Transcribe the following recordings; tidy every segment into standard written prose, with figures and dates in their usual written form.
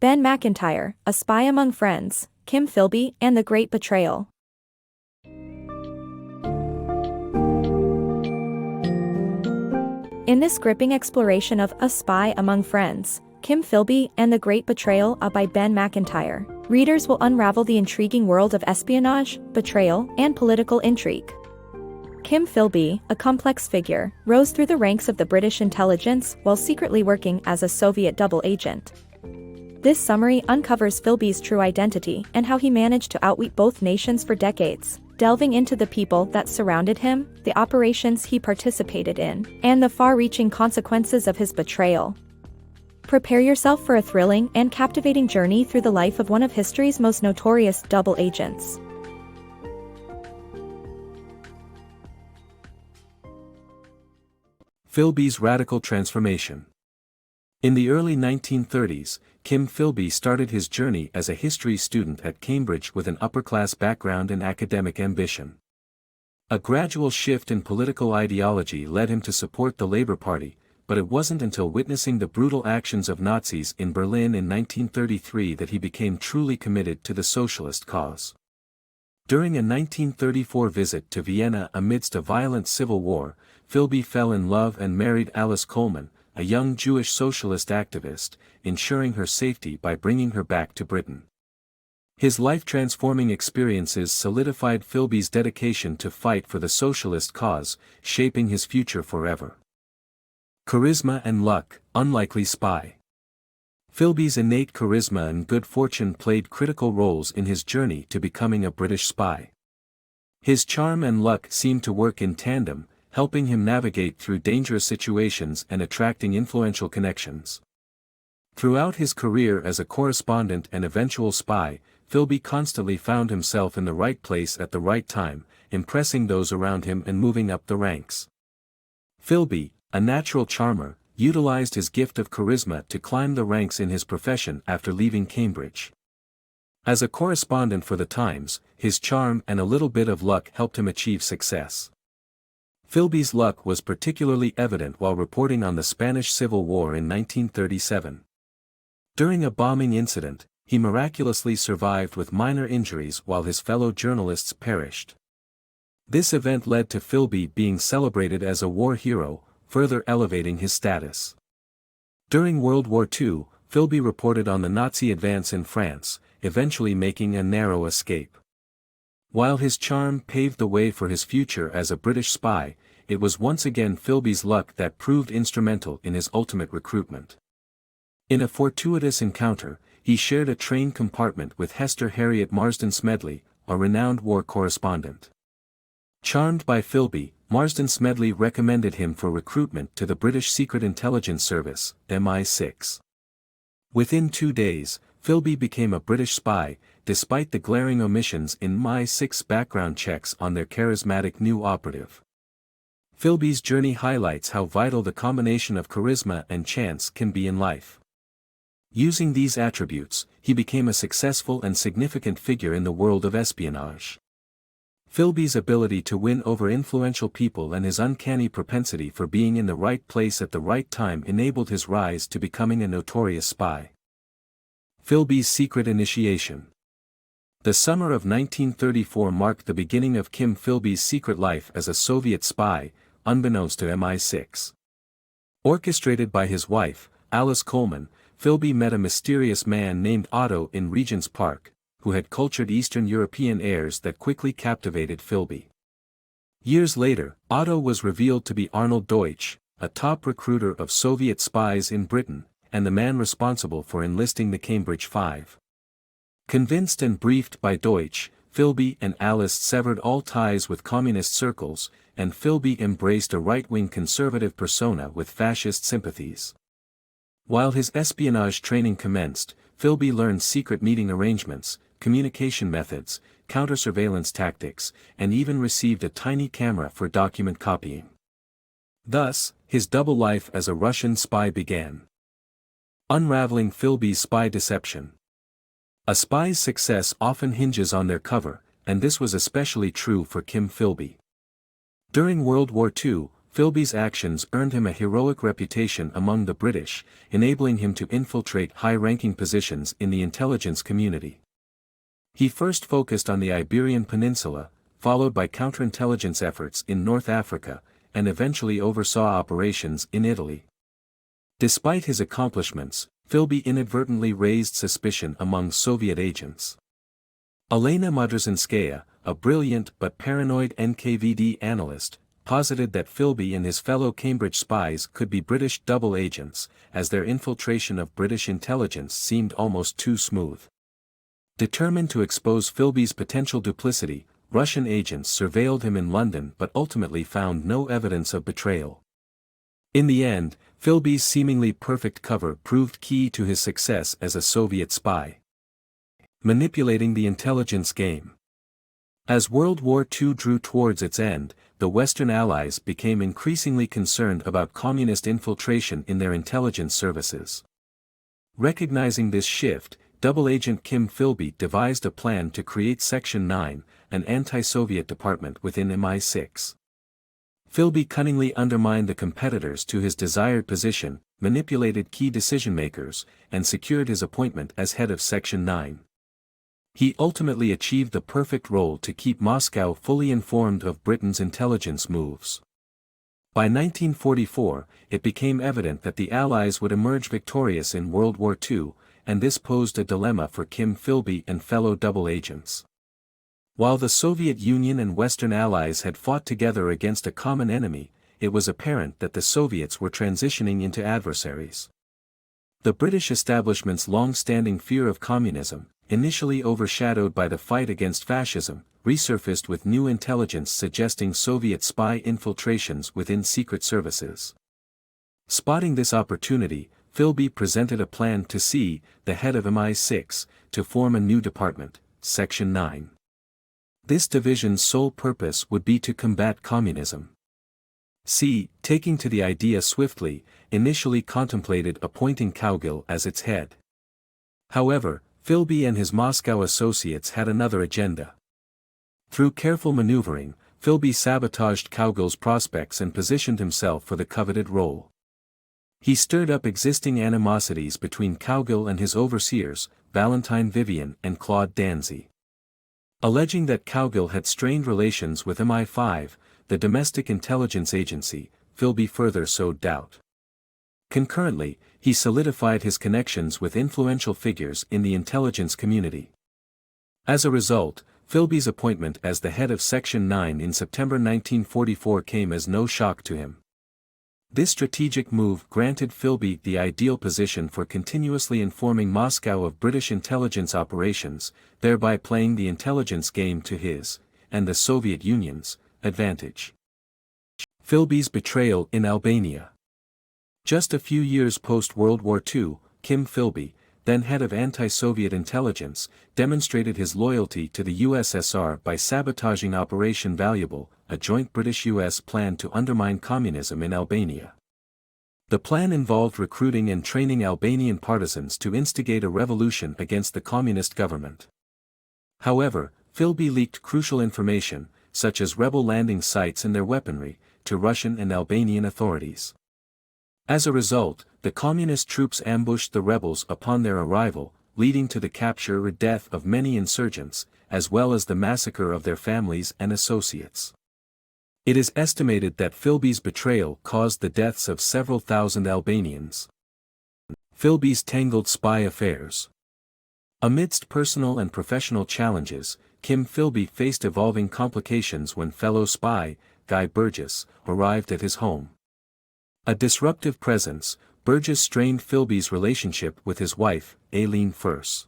Ben Macintyre, A Spy Among Friends, Kim Philby, and the Great Betrayal. In this gripping exploration of A Spy Among Friends, Kim Philby, and the Great Betrayal by Ben Macintyre, readers will unravel the intriguing world of espionage, betrayal, and political intrigue. Kim Philby, a complex figure, rose through the ranks of the British intelligence while secretly working as a Soviet double agent. This summary uncovers Philby's true identity and how he managed to outwit both nations for decades, delving into the people that surrounded him, the operations he participated in, and the far-reaching consequences of his betrayal. Prepare yourself for a thrilling and captivating journey through the life of one of history's most notorious double agents. Philby's radical transformation. In the early 1930s, Kim Philby started his journey as a history student at Cambridge with an upper-class background and academic ambition. A gradual shift in political ideology led him to support the Labour Party, but it wasn't until witnessing the brutal actions of Nazis in Berlin in 1933 that he became truly committed to the socialist cause. During a 1934 visit to Vienna amidst a violent civil war, Philby fell in love and married Alice Coleman, a young Jewish socialist activist, ensuring her safety by bringing her back to Britain. His life-transforming experiences solidified Philby's dedication to fight for the socialist cause, shaping his future forever. Charisma and luck, unlikely spy. Philby's innate charisma and good fortune played critical roles in his journey to becoming a British spy. His charm and luck seemed to work in tandem, helping him navigate through dangerous situations and attracting influential connections. Throughout his career as a correspondent and eventual spy, Philby constantly found himself in the right place at the right time, impressing those around him and moving up the ranks. Philby, a natural charmer, utilized his gift of charisma to climb the ranks in his profession after leaving Cambridge. As a correspondent for the Times, his charm and a little bit of luck helped him achieve success. Philby's luck was particularly evident while reporting on the Spanish Civil War in 1937. During a bombing incident, he miraculously survived with minor injuries while his fellow journalists perished. This event led to Philby being celebrated as a war hero, further elevating his status. During World War II, Philby reported on the Nazi advance in France, eventually making a narrow escape. While his charm paved the way for his future as a British spy, it was once again Philby's luck that proved instrumental in his ultimate recruitment. In a fortuitous encounter, he shared a train compartment with Hester Harriet Marsden Smedley, a renowned war correspondent. Charmed by Philby, Marsden Smedley recommended him for recruitment to the British Secret Intelligence Service, MI6. Within 2 days, Philby became a British spy, despite the glaring omissions in MI6 background checks on their charismatic new operative. Philby's journey highlights how vital the combination of charisma and chance can be in life. Using these attributes, he became a successful and significant figure in the world of espionage. Philby's ability to win over influential people and his uncanny propensity for being in the right place at the right time enabled his rise to becoming a notorious spy. Philby's secret initiation. The summer of 1934 marked the beginning of Kim Philby's secret life as a Soviet spy, unbeknownst to MI6. Orchestrated by his wife, Alice Coleman, Philby met a mysterious man named Otto in Regent's Park, who had cultured Eastern European airs that quickly captivated Philby. Years later, Otto was revealed to be Arnold Deutsch, a top recruiter of Soviet spies in Britain, and the man responsible for enlisting the Cambridge Five. Convinced and briefed by Deutsch, Philby and Alice severed all ties with communist circles, and Philby embraced a right-wing conservative persona with fascist sympathies. While his espionage training commenced, Philby learned secret meeting arrangements, communication methods, counter-surveillance tactics, and even received a tiny camera for document copying. Thus, his double life as a Russian spy began. Unraveling Philby's spy deception. A spy's success often hinges on their cover, and this was especially true for Kim Philby. During World War II, Philby's actions earned him a heroic reputation among the British, enabling him to infiltrate high-ranking positions in the intelligence community. He first focused on the Iberian Peninsula, followed by counterintelligence efforts in North Africa, and eventually oversaw operations in Italy. Despite his accomplishments, Philby inadvertently raised suspicion among Soviet agents. Elena Modrzynskaya, a brilliant but paranoid NKVD analyst, posited that Philby and his fellow Cambridge spies could be British double agents, as their infiltration of British intelligence seemed almost too smooth. Determined to expose Philby's potential duplicity, Russian agents surveilled him in London but ultimately found no evidence of betrayal. In the end, Philby's seemingly perfect cover proved key to his success as a Soviet spy. Manipulating the intelligence game. As World War II drew towards its end, the Western Allies became increasingly concerned about communist infiltration in their intelligence services. Recognizing this shift, double agent Kim Philby devised a plan to create Section 9, an anti-Soviet department within MI6. Philby cunningly undermined the competitors to his desired position, manipulated key decision-makers, and secured his appointment as head of Section 9. He ultimately achieved the perfect role to keep Moscow fully informed of Britain's intelligence moves. By 1944, it became evident that the Allies would emerge victorious in World War II, and this posed a dilemma for Kim Philby and fellow double agents. While the Soviet Union and Western Allies had fought together against a common enemy, it was apparent that the Soviets were transitioning into adversaries. The British establishment's long-standing fear of communism, initially overshadowed by the fight against fascism, resurfaced with new intelligence suggesting Soviet spy infiltrations within secret services. Spotting this opportunity, Philby presented a plan to C, the head of MI6, to form a new department, Section 9. This division's sole purpose would be to combat communism. C, taking to the idea swiftly, initially contemplated appointing Cowgill as its head. However, Philby and his Moscow associates had another agenda. Through careful maneuvering, Philby sabotaged Cowgill's prospects and positioned himself for the coveted role. He stirred up existing animosities between Cowgill and his overseers, Valentine Vivian and Claude Danzy. Alleging that Cowgill had strained relations with MI5, the domestic intelligence agency, Philby further sowed doubt. Concurrently, he solidified his connections with influential figures in the intelligence community. As a result, Philby's appointment as the head of Section 9 in September 1944 came as no shock to him. This strategic move granted Philby the ideal position for continuously informing Moscow of British intelligence operations, thereby playing the intelligence game to his, and the Soviet Union's, advantage. Philby's betrayal in Albania. Just a few years post-World War II, Kim Philby, then head of anti-Soviet intelligence, demonstrated his loyalty to the USSR by sabotaging Operation Valuable, a joint British-US plan to undermine communism in Albania. The plan involved recruiting and training Albanian partisans to instigate a revolution against the communist government. However, Philby leaked crucial information, such as rebel landing sites and their weaponry, to Russian and Albanian authorities. As a result, the communist troops ambushed the rebels upon their arrival, leading to the capture or death of many insurgents, as well as the massacre of their families and associates. It is estimated that Philby's betrayal caused the deaths of several thousand Albanians. Philby's tangled spy affairs. Amidst personal and professional challenges, Kim Philby faced evolving complications when fellow spy, Guy Burgess, arrived at his home. A disruptive presence, Burgess strained Philby's relationship with his wife, Aileen Furse.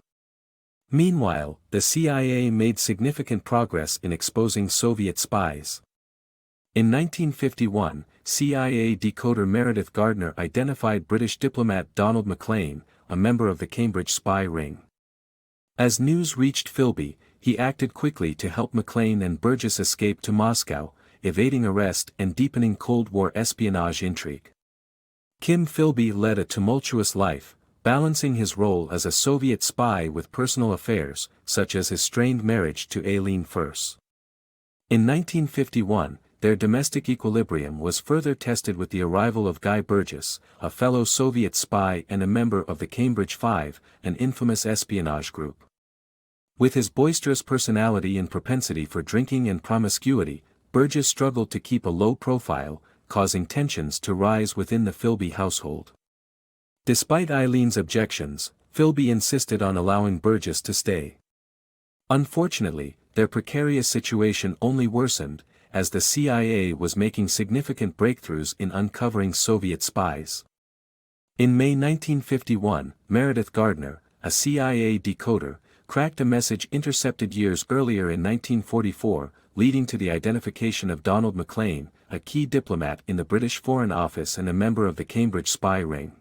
Meanwhile, the CIA made significant progress in exposing Soviet spies. In 1951, CIA decoder Meredith Gardner identified British diplomat Donald Maclean, a member of the Cambridge spy ring. As news reached Philby, he acted quickly to help Maclean and Burgess escape to Moscow, evading arrest and deepening Cold War espionage intrigue. Kim Philby led a tumultuous life, balancing his role as a Soviet spy with personal affairs, such as his strained marriage to Aileen Furse. In 1951, their domestic equilibrium was further tested with the arrival of Guy Burgess, a fellow Soviet spy and a member of the Cambridge Five, an infamous espionage group. With his boisterous personality and propensity for drinking and promiscuity, Burgess struggled to keep a low profile, causing tensions to rise within the Philby household. Despite Eileen's objections, Philby insisted on allowing Burgess to stay. Unfortunately, their precarious situation only worsened, as the CIA was making significant breakthroughs in uncovering Soviet spies. In May 1951, Meredith Gardner, a CIA decoder, cracked a message intercepted years earlier in 1944, leading to the identification of Donald Maclean, a key diplomat in the British Foreign Office and a member of the Cambridge spy ring.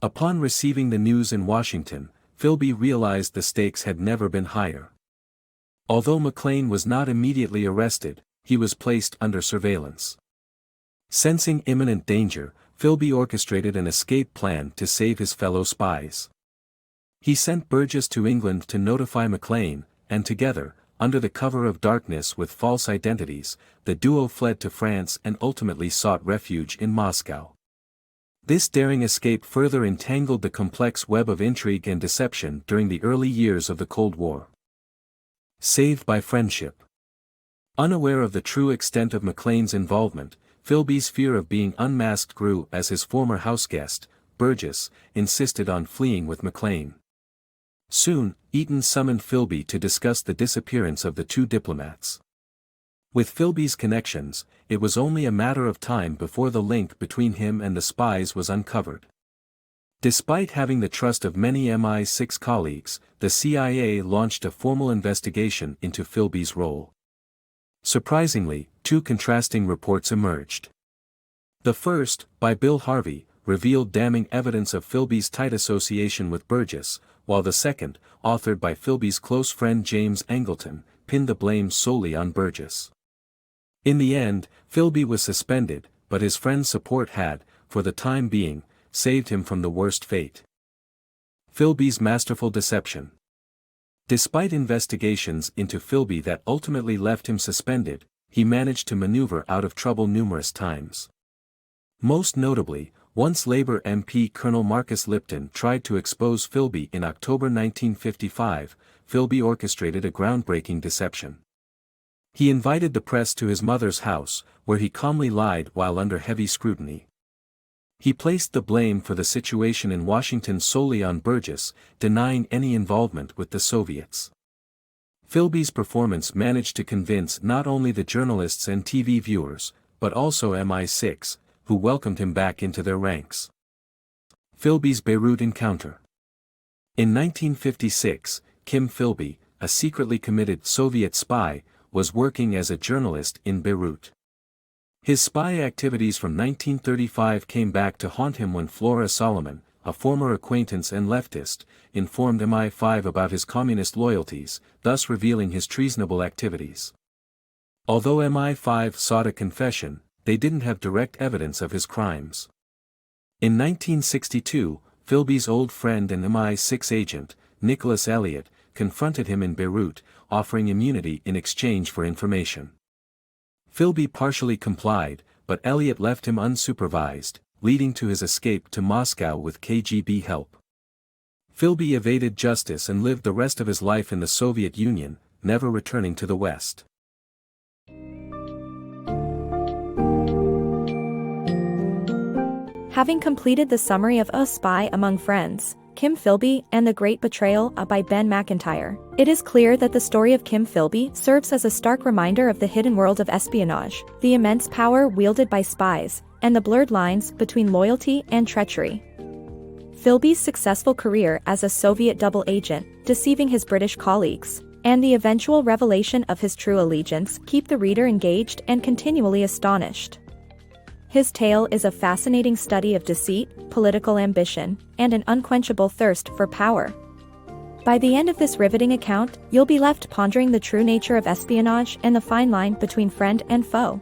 Upon receiving the news in Washington, Philby realized the stakes had never been higher. Although Maclean was not immediately arrested, he was placed under surveillance. Sensing imminent danger, Philby orchestrated an escape plan to save his fellow spies. He sent Burgess to England to notify Maclean, and together, under the cover of darkness with false identities, the duo fled to France and ultimately sought refuge in Moscow. This daring escape further entangled the complex web of intrigue and deception during the early years of the Cold War. Saved by friendship. Unaware of the true extent of Maclean's involvement, Philby's fear of being unmasked grew as his former houseguest, Burgess, insisted on fleeing with Maclean. Soon, Eaton summoned Philby to discuss the disappearance of the two diplomats. With Philby's connections, it was only a matter of time before the link between him and the spies was uncovered. Despite having the trust of many MI6 colleagues, the CIA launched a formal investigation into Philby's role. Surprisingly, two contrasting reports emerged. The first, by Bill Harvey, revealed damning evidence of Philby's tight association with Burgess, while the second, authored by Philby's close friend James Angleton, pinned the blame solely on Burgess. In the end, Philby was suspended, but his friend's support had, for the time being, saved him from the worst fate. Philby's masterful deception. Despite investigations into Philby that ultimately left him suspended, he managed to maneuver out of trouble numerous times. Most notably, once Labour MP Colonel Marcus Lipton tried to expose Philby in October 1955, Philby orchestrated a groundbreaking deception. He invited the press to his mother's house, where he calmly lied while under heavy scrutiny. He placed the blame for the situation in Washington solely on Burgess, denying any involvement with the Soviets. Philby's performance managed to convince not only the journalists and TV viewers, but also MI6, who welcomed him back into their ranks. Philby's Beirut encounter. In 1956, Kim Philby, a secretly committed Soviet spy, was working as a journalist in Beirut. His spy activities from 1935 came back to haunt him when Flora Solomon, a former acquaintance and leftist, informed MI5 about his communist loyalties, thus revealing his treasonable activities. Although MI5 sought a confession, they didn't have direct evidence of his crimes. In 1962, Philby's old friend and MI6 agent, Nicholas Elliott, confronted him in Beirut, offering immunity in exchange for information. Philby partially complied, but Elliott left him unsupervised, leading to his escape to Moscow with KGB help. Philby evaded justice and lived the rest of his life in the Soviet Union, never returning to the West. Having completed the summary of A Spy Among Friends, Kim Philby and the Great Betrayal by Ben Macintyre, it is clear that the story of Kim Philby serves as a stark reminder of the hidden world of espionage, the immense power wielded by spies, and the blurred lines between loyalty and treachery. Philby's successful career as a Soviet double agent, deceiving his British colleagues, and the eventual revelation of his true allegiance keep the reader engaged and continually astonished. His tale is a fascinating study of deceit, political ambition, and an unquenchable thirst for power. By the end of this riveting account, you'll be left pondering the true nature of espionage and the fine line between friend and foe.